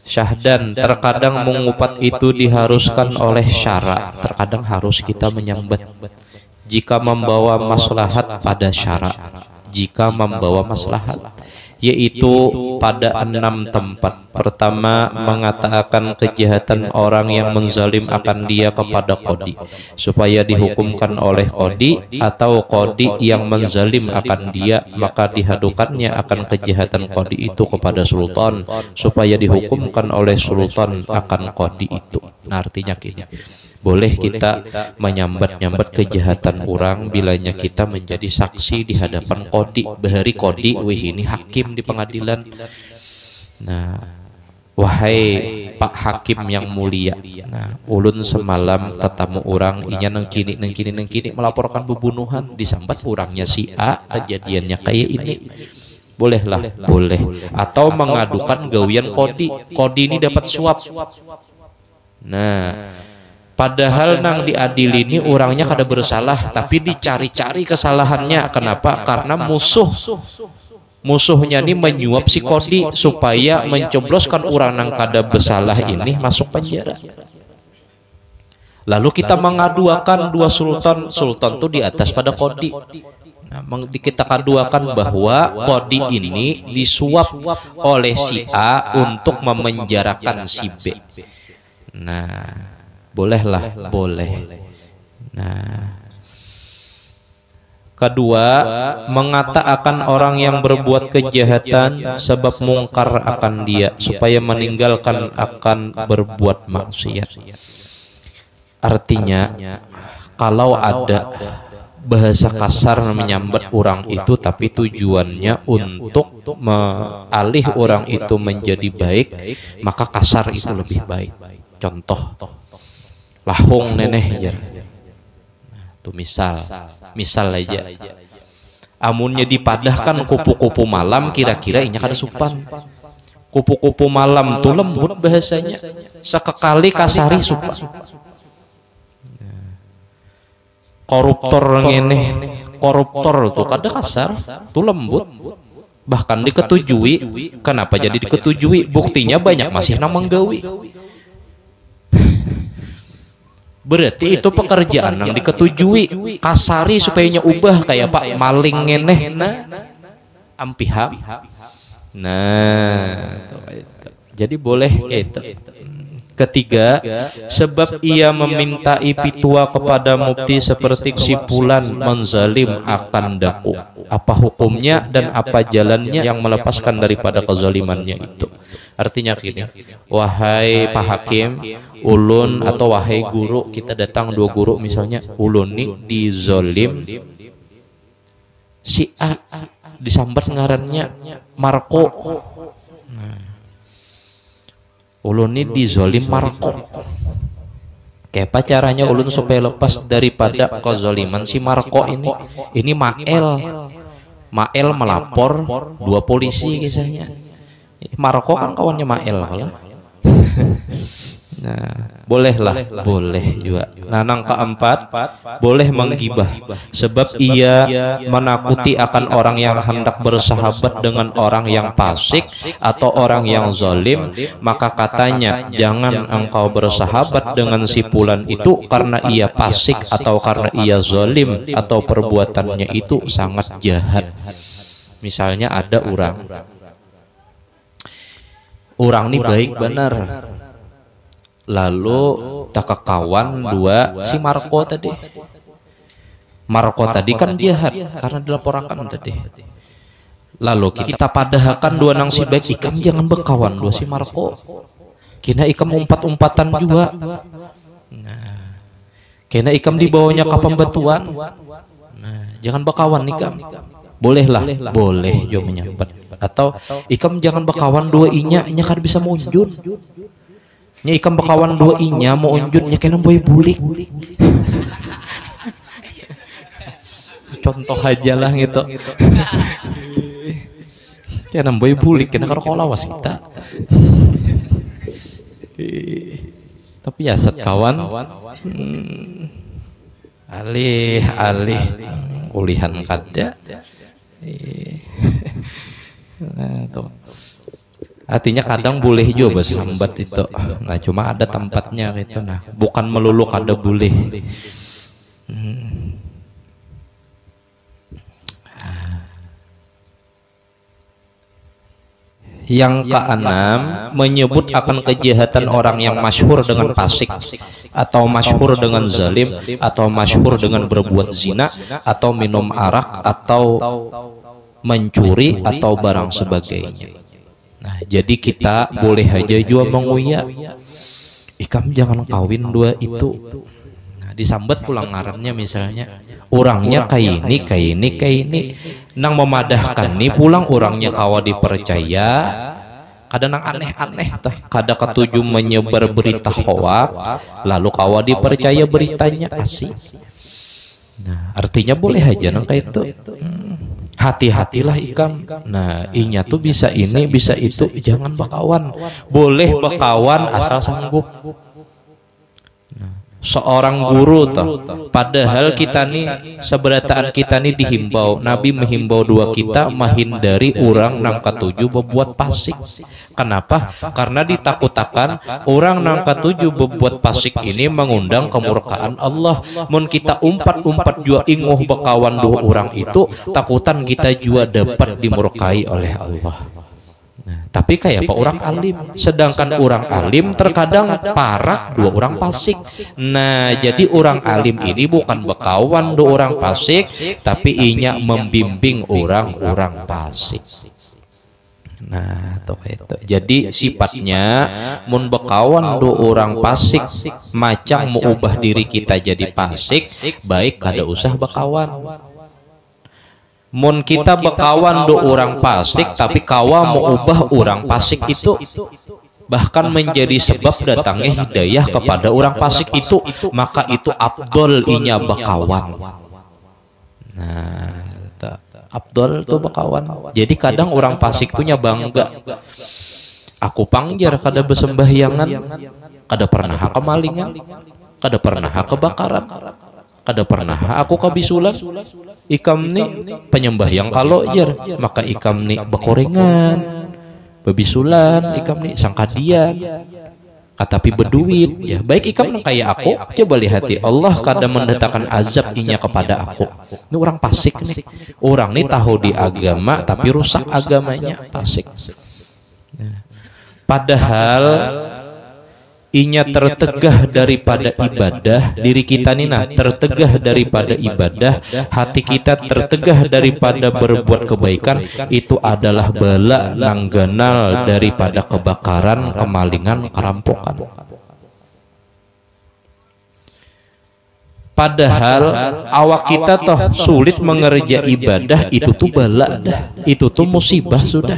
Syahdan, terkadang mengupat itu diharuskan oleh syara, terkadang harus kita menyambat jika membawa maslahat pada syara, jika membawa maslahat, yaitu pada 6 tempat. Pertama, mengatakan kejahatan orang yang menzalim akan dia kepada qadi supaya dihukumkan oleh qadi, atau qadi yang menzalim akan dia maka dihadukannya akan kejahatan qadi itu kepada sultan supaya dihukumkan oleh sultan akan qadi itu. Nah, artinya gini, boleh kita menyambat-nyambat kejahatan orang bilanya kita menjadi saksi di hadapan qadi, bahari qadi, wih ini hakim di pengadilan. Nah, wahai Pak Hakim yang mulia, nah, ulun semalam tetamu orang inya nengkini melaporkan pembunuhan, disambat orangnya si A, kejadiannya kayak ini. Bolehlah, boleh. Atau mengadukan gawian qadi ini dapat suap. Nah, padahal nang diadili ini orangnya kada bersalah, tapi dicari-cari kesalahannya. Kenapa? Karena musuhnya ini menyuap si qadi supaya mencobloskan orang nang kada bersalah ini masuk penjara. Lalu kita mengaduakan dua sultan itu di atas pada qadi. Nah, kita kaduakan bahwa qadi ini disuap oleh si A untuk memenjarakan si B. Nah, bolehlah, boleh. Nah, kedua, mengatakan orang yang berbuat kejahatan sebab mungkar akan dia supaya meninggalkan akan berbuat maksiat. Artinya, kalau ada bahasa kasar menyambat orang itu tapi tujuannya untuk mengalih orang itu menjadi baik, maka kasar itu lebih baik. Contoh, lahung neneh jar. Tuh misal aja. Amunnya dipadahkan kupu-kupu malam, kira-kira inya kada supan. Kupu-kupu malam tuh lembut bahasanya, sekekali kasari supan. Koruptor ngene, koruptor tuh kada kasar, tuh lembut. Bahkan diketujui. Kenapa jadi diketujui? Buktinya banyak masih namang gawi. Berarti itu pekerjaan yang diketujui, kasari supaya ubah kayak Pak maling ngeneh, nah ampiham. Nah, jadi boleh gitu. Ketiga, sebab ia memintai pitua kepada mufti seperti kesimpulan menzalim akan daku. Apa hukumnya dan apa jalannya yang melepaskan daripada kezalimannya itu? Artinya gini, wahai Pak Hakim, ulun atau wahai guru, kita datang dua guru misalnya, ulun nih dizolim si A, disambat ngarannya Marco. Nah, ulun ini dizolim Marco. Kayak apa caranya ulun supaya lepas daripada kezaliman si Marco ini? Ini Mael melapor dua polisi kisahnya. Marco kan kawannya Mael kalau. Nah, bolehlah, boleh juga. Nah, yang keempat, boleh menggibah sebab ia menakuti akan orang yang hendak bersahabat dengan orang yang fasik atau orang yang zalim, maka katanya jangan engkau bersahabat dengan si fulan itu karena ia fasik atau karena ia zalim atau perbuatannya itu sangat jahat. Misalnya ada orang ini baik benar, lalu tak kawan dua si Marco tadi. Marco tadi kan jahat karena dilaporkan tadi. Lalu kita padahkan dua nang si baik, ikam jangan berkawan dua si Marco. Kena ikam umpat-umpatan juga. Nah, kena ikam dibawanya ke pembatuan. Nah, jangan berkawan ikam. Bolehlah, boleh jo menyambat. Atau ikam jangan berkawan dua inya kan bisa munjun. Nya ikam berkawan dua inya mau unjunnya kena boy bulik. Contoh aja lah gitu. Kena boy bulik kena karo lawas kita. Tapi ya set kawan. Alih ulihan kada. Nah, tuh. Artinya kadang boleh juga sambat itu. Nah, cuma ada tempatnya gitu. Nah, bukan melulu kada boleh. Yang keenam, menyebut akan kejahatan orang yang masyhur dengan fasik, atau masyhur dengan zalim, atau masyhur dengan berbuat zina, atau minum arak, atau mencuri, atau barang sebagainya. Nah, jadi kita boleh aja juga menguya, ikam jangan kawin dua itu. Nah, disambat pulang ngarannya misalnya, orangnya kayak ini, nang memadahkan nih pulang orangnya kawa dipercaya, kadang nang aneh-aneh tah, kada ketujuh menyebar berita hoak, lalu kawa dipercaya beritanya asih. Nah, artinya boleh aja nang kayak itu. Hati-hatilah ikam. Nah, inya tuh bisa ini, bisa itu, jangan bakawan. Boleh bakawan asal sanggup. Seorang guru toh, padahal kita nih seberataan kita nih dihimbau, Nabi menghimbau dua kita menghindari orang nang ketujuh berbuat fasik. Kenapa? Karena ditakutakan orang nang ketujuh berbuat fasik ini mengundang kemurkaan Allah. Mun kita umpat jua inguh bekawan dua orang itu, takutan kita jua dapat dimurkai oleh Allah. Nah, tapi kayak apa orang alim, sedangkan orang alim terkadang parak dua orang fasik. Nah, jadi orang alim ini bukan bekawan dua orang fasik, tapi inya membimbing orang-orang fasik. Nah, itu. Jadi sifatnya mun bekawan dua orang fasik, macam mau ubah diri kita jadi fasik, baik kada usah bekawan. Mun kita bekawan do orang fasik tapi kawa mau ubah orang fasik itu bahkan menjadi sebab datangnya hidayah kepada orang fasik itu, maka itu afdol inya bekawan. Nah, afdol tuh bekawan. Jadi kadang orang fasik tuh bangga, aku pangjar kada besembahyangan, kada pernah kemalingan, kada pernah kebakaran, kada pernah aku kabisulan. Ikam nih penyembah yang kalau jar, maka ikam nih bekorengan, bebisulan, ikam nih sangkadian, katapi berduit. Ya baik ikam nang kayak aku, coba lihati Allah kadang mendatangkan azab inya kepada aku. Ini orang fasik nih, orang nih tahu di agama tapi rusak agamanya, fasik. Padahal inya tertegah daripada ibadah, diri kita nina tertegah daripada ibadah, hati kita tertegah daripada berbuat kebaikan, itu adalah bala nangganal daripada kebakaran, kemalingan, kerampokan. Padahal awak kita toh sulit mengerja ibadah, itu tuh bala dah, itu tuh musibah sudah.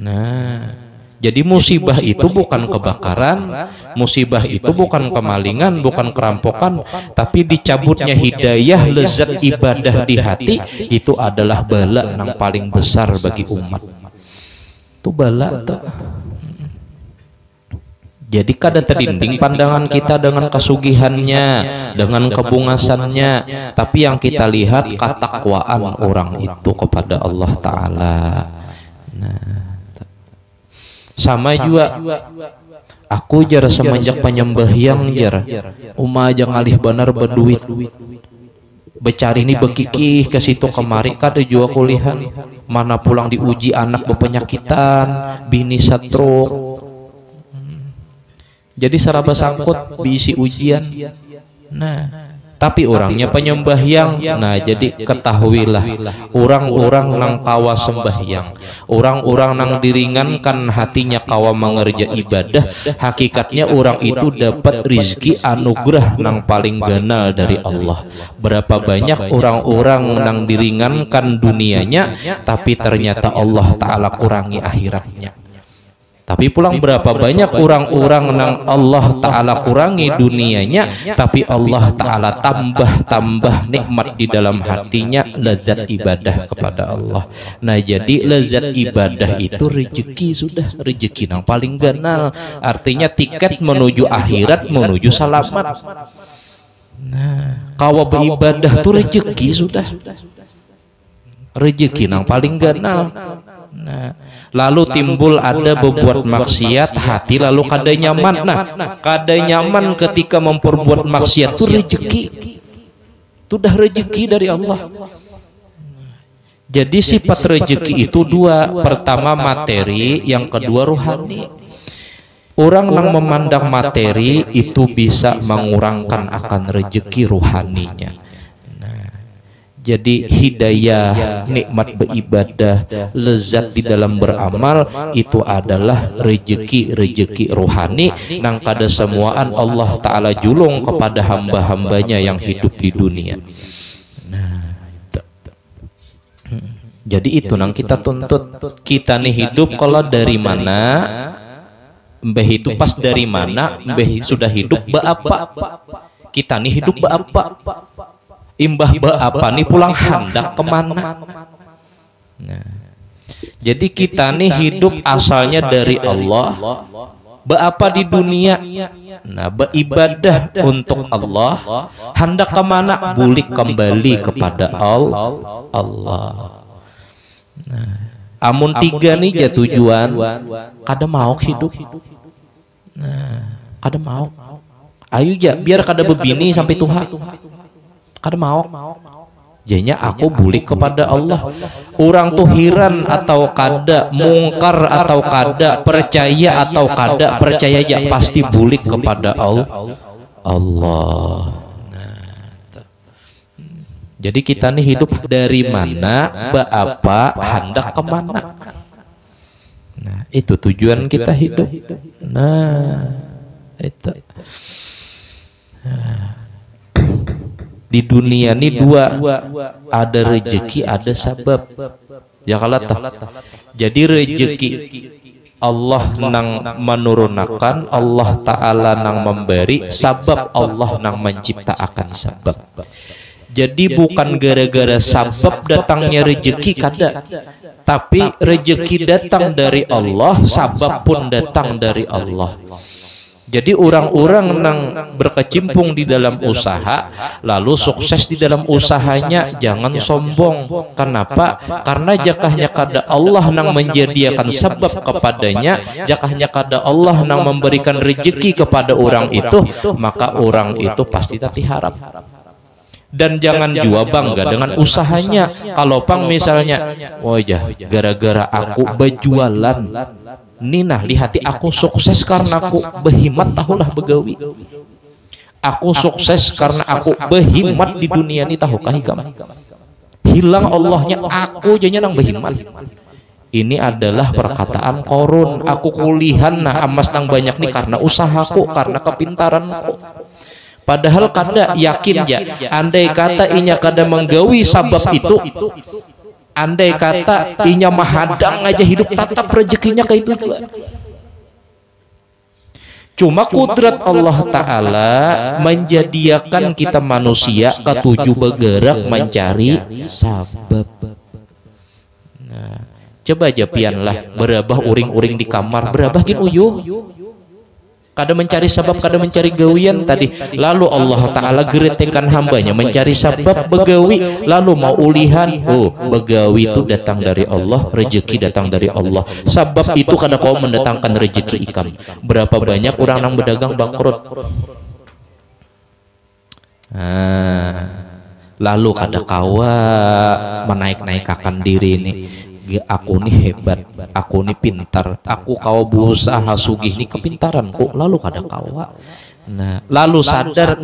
Nah, jadi musibah itu bukan kebakaran, musibah itu bukan kemalingan, bukan kerampokan, tapi dicabutnya hidayah, lezat ibadah di hati, itu adalah bala yang paling besar bagi umat. Itu bala tuh. Jadi kada terinding pandangan kita dengan kesugihannya, dengan kebungasannya, tapi yang kita lihat ketakwaan orang itu kepada Allah Ta'ala. Nah, sama juga aku jar semenjak penyembahyang jar umah aja ngalih benar berduit becari ini bekikih ke situ kemari kada juga kulihan, mana pulang diuji anak berpenyakitan, bini stroke, jadi seraba sangkut bisi ujian. Nah, tapi orangnya penyembahyang. Nah, jadi ketahuilah orang-orang nang kawa sembahyang, orang-orang nang diringankan hatinya kawa mengerja ibadah, hakikatnya orang itu dapat rizki anugerah nang paling ganal dari Allah. Berapa banyak orang-orang nang diringankan dunianya, tapi ternyata Allah Ta'ala kurangi akhiratnya. Tapi pulang berapa banyak orang-orang nang Allah Ta'ala kurangi dunianya, tapi Allah Ta'ala tambah nikmat di dalam hatinya, lezat ibadah kepada Allah. Nah, jadi lezat ibadah itu rezeki, sudah rezeki yang paling ganal, artinya tiket menuju akhirat, menuju selamat. Nah, kawa beribadah tuh rezeki, sudah rezeki yang paling ganal. Nah, lalu timbul ada berbuat maksiat, hati lalu kada nyaman. Nah, kada nyaman ketika memperbuat maksiat itu rezeki. Itu dah rezeki dari Allah. Jadi sifat rezeki itu dua. Pertama materi, yang kedua ruhani. Orang yang memandang materi itu bisa mengurangkan akan rezeki ruhaninya. Jadi hidayah, nikmat beribadah, lezat di dalam beramal itu adalah rezeki rohani nang kada semuaan Allah Ta'ala julung kepada hamba-hambanya yang hidup di dunia. Nah, jadi itu nang kita tuntut. Kita nih hidup kalau dari mana, mbah itu pas dari mana, mbah sudah hidup apa? Kita nih hidup apa? Imbah apa nih pulang hendak kemana? Nah, jadi kita nih hidup asalnya dari Allah, apa di dunia. Nah, beribadah untuk Allah, hendak kemana? Bulik kembali kepada Allah. Nah, amun tiga nih ya tujuan, kada mau hidup. Nah, kada mau. Ayo ya, biar kada bebini sampai Tuhan. Kada mau. Jadinya aku bulik kepada Allah. Orang tuh hiran atau kada, mungkar atau kada, percaya atau kada percaya, ya pasti bulik kepada Allah. Nah, jadi kita nih hidup dari mana, apa, hendak kemana. Nah, itu tujuan kita hidup. Nah, itu. Nah, di dunia ini dua, ada rezeki, ada sabab. Ya kalatah. Jadi rezeki Allah nang menurunkan, Allah Ta'ala nang memberi, sabab Allah nang menciptakan sabab. Jadi bukan gara-gara sabab datangnya rezeki kada, tapi rezeki datang dari Allah, sabab pun datang dari Allah. Jadi orang-orang yang berkecimpung di dalam usaha lalu sukses di dalam usahanya, jangan sombong. Kenapa? Karena jakahnya kada Allah yang menjadikan sebab kepadanya, jakahnya kada Allah yang memberikan rezeki kepada orang itu, maka orang itu pasti tati harap. Dan jangan juga bangga dengan usahanya. Kalau pang misalnya, oh ya gara-gara aku berjualan, Nina lihati aku sukses karena aku berhimat, tahulah begawi. Aku sukses karena aku berhimat di dunia ini, tahukah hikam? Hilang Allahnya, aku jadinya nang berhimat. Ini adalah perkataan korun. Aku kulihan nah amas nang banyak nih karena usahaku, karena kepintaranku. Padahal kada yakin ya, andai kata inya kada menggawi sabab itu, andai kata inya mahadang aja hidup, tetap rezekinya kayak itu juga. Cuma kudrat Allah Ta'ala menjadikan kita manusia ketujuh bergerak mencari sabab. Nah, coba aja pianlah berabah uring-uring di kamar, berabah gin uyuh. Kada mencari sabab, kada mencari gawian tadi. Lalu Allah Ta'ala geretekan hambanya mencari sabab begawi, lalu mau ulihan. Oh, begawi itu datang dari Allah, rezeki datang dari Allah. Sabab itu kada kau mendatangkan rezeki ikam. Berapa banyak orang yang berdagang bangkrut. Lalu kada kawa menaik-naikakan diri ini. Aku nih hebat, aku nih pintar, aku kau berusaha sugih nih kepintaranku, lalu kada kawa. Nah, lalu sadar,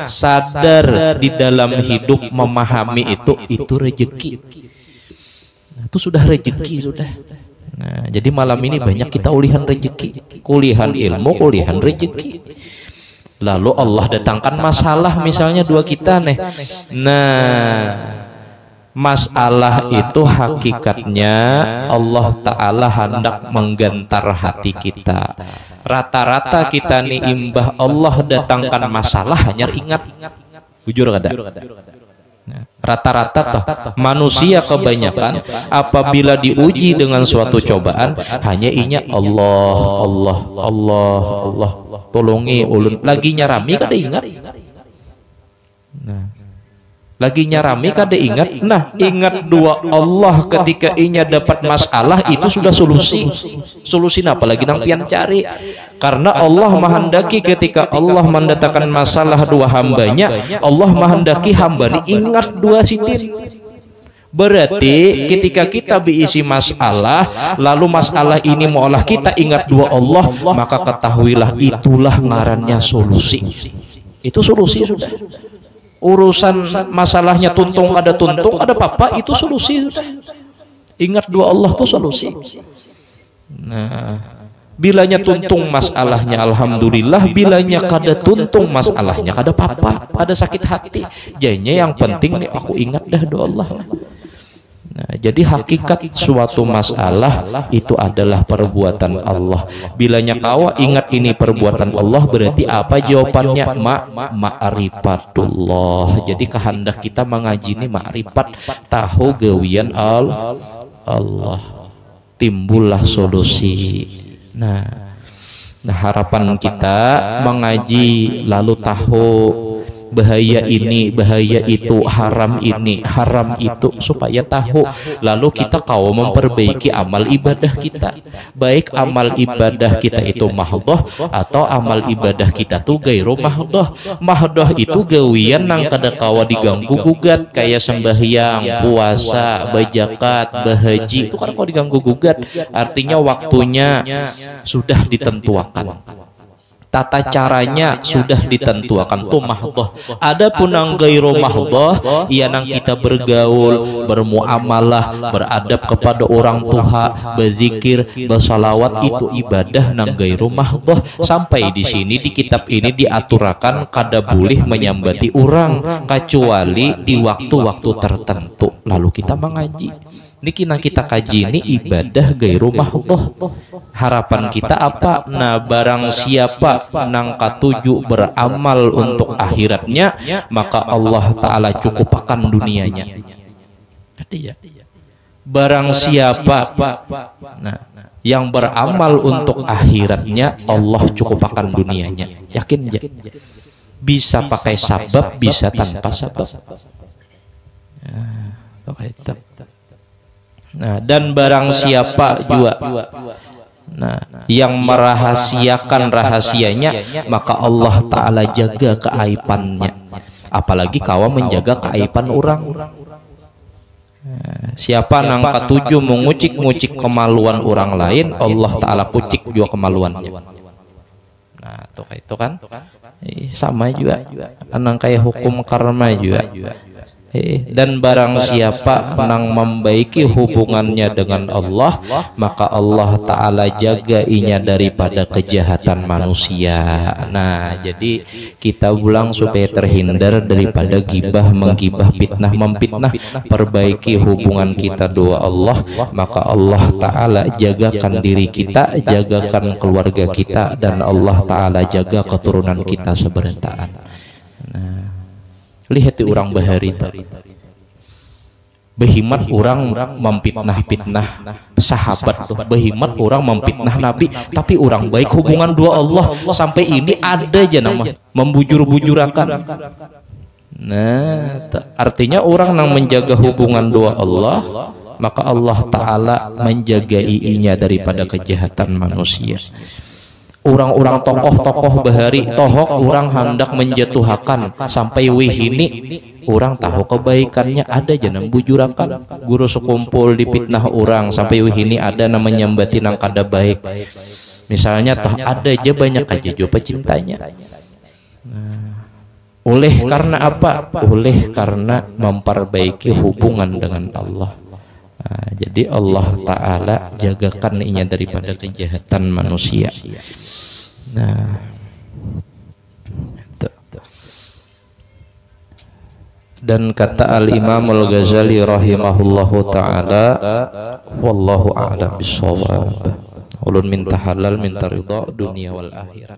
sadar di dalam hidup memahami itu rezeki. Nah, itu sudah rezeki sudah. Nah, jadi malam ini banyak kita ulihan rezeki, kulihan ilmu, kulihan rezeki. Lalu Allah datangkan masalah, misalnya dua kita nih. Nah, masalah itu hakikatnya Allah Ta'ala hendak menggentar hati kita. Rata-rata kita nih imbah Allah datangkan masalah hanya ingat. Jujur kada? Rata-rata toh manusia kebanyakan apabila diuji dengan suatu cobaan hanya inya Allah, Allah, Allah, Allah, tolongi ulun. Lagi nyarami kada ingat. Nah, Lagi nyarami kada ingat, nah ingat dua Allah ketika inya dapat masalah itu sudah solusi apa lagi nang pian cari, karena Allah menghendaki ketika Allah mendatangkan masalah dua hambanya, Allah menghendaki hamba ini ingat dua sitin. Berarti ketika kita berisi masalah, lalu masalah ini maolah kita ingat dua Allah, maka ketahuilah itulah ngarannya solusi. Itu solusi sudah. Urusan masalahnya tuntung ada apa itu solusi sudah. Ingat dua Allah itu solusi. Nah, bilanya tuntung masalahnya alhamdulillah, bilanya kada tuntung masalahnya kada apa-apa, kada sakit hati. Jadinya yang penting nih aku ingat dah doa Allah. Nah, jadi hakikat suatu masalah itu adalah perbuatan Allah. Bilanya kau ingat ini perbuatan Allah, berarti apa jawabannya? Ma'rifatullah. Jadi kehendak kita mengaji ini ma'rifat, tahu gawian Allah, timbullah solusi. Nah, harapan kita mengaji lalu tahu bahaya ini, bahaya itu, haram ini, haram itu, supaya tahu, lalu kita kau memperbaiki amal ibadah kita, baik amal ibadah kita itu mahdhah atau amal ibadah kita tuh gairu mahdhah. Mahdhah itu gawian nang kada kawa diganggu gugat, kayak sembahyang, puasa, bajakat, bahaji, itu kan kau diganggu gugat, artinya waktunya sudah ditentukan, tata caranya sudah ditentukan, tuh mahdhah. Adapun nang gairu mahdhah, ia nang kita bergaul, bermuamalah, beradab kepada orang tua, berzikir, bersalawat, itu ibadah nang gairu mahdhah. Sampai di sini di kitab ini diaturakan kada boleh menyambati orang kecuali di waktu-waktu tertentu. Lalu kita mengaji. Niki nang kita kaji ini ibadah gairu mahdhah. Harapan kita apa? Nah, barang siapa nang katuju beramal untuk akhiratnya, maka Allah Ta'ala cukupkan dunianya. Barang siapa yang beramal untuk akhiratnya, Allah cukupkan dunianya. Yakin ya? Bisa pakai sabab, bisa tanpa sabab. Nah, dan barang siapa juga yang merahasiakan rahasianya, maka Allah Ta'ala jaga keaibannya. Apalagi kawa menjaga keaiban orang. Siapa nang katuju mengucik-ngucik kemaluan orang lain, Allah Ta'ala kucik juga kemaluannya. Nah, itu kan sama juga nang kayak hukum karma juga. Dan barang siapa nang membaiki hubungannya dengan Allah, maka Allah Ta'ala jaga inya daripada kejahatan manusia. Nah, jadi kita ulang supaya terhindar daripada gibah, menggibah, fitnah, memfitnah. Perbaiki hubungan kita doa Allah, maka Allah Ta'ala jagakan diri kita, jagakan keluarga kita, dan Allah Ta'ala jaga keturunan kita seberentaan. Nah, lihat orang bahari itu behimat orang memfitnah sahabat tuh, behimat orang memfitnah Nabi, tapi orang baik hubungan dua Allah sampai ini ada aja nama membujur-bujurakan. Nah, artinya orang yang menjaga hubungan dua Allah, maka Allah Ta'ala menjaga iinya daripada kejahatan manusia. Orang-orang tokoh-tokoh bahari tohok orang hendak menjatuhkan sampai wihini, orang tahu kebaikannya ada jangan bujurakan. Guru sekumpul dipitnah orang sampai wihini ada namanya nyambati nang kada baik. Misalnya toh ada aja banyak aja juga cintanya. Oleh karena apa? Oleh karena memperbaiki hubungan dengan Allah. Nah, jadi Allah Ta'ala jagakan inya daripada kejahatan manusia. Nah, dan kata Al-Imam Al-Ghazali rahimahullahu ta'ala, wallahu a'lam bishawab, ulun minta halal minta ridha dunia wal akhirat.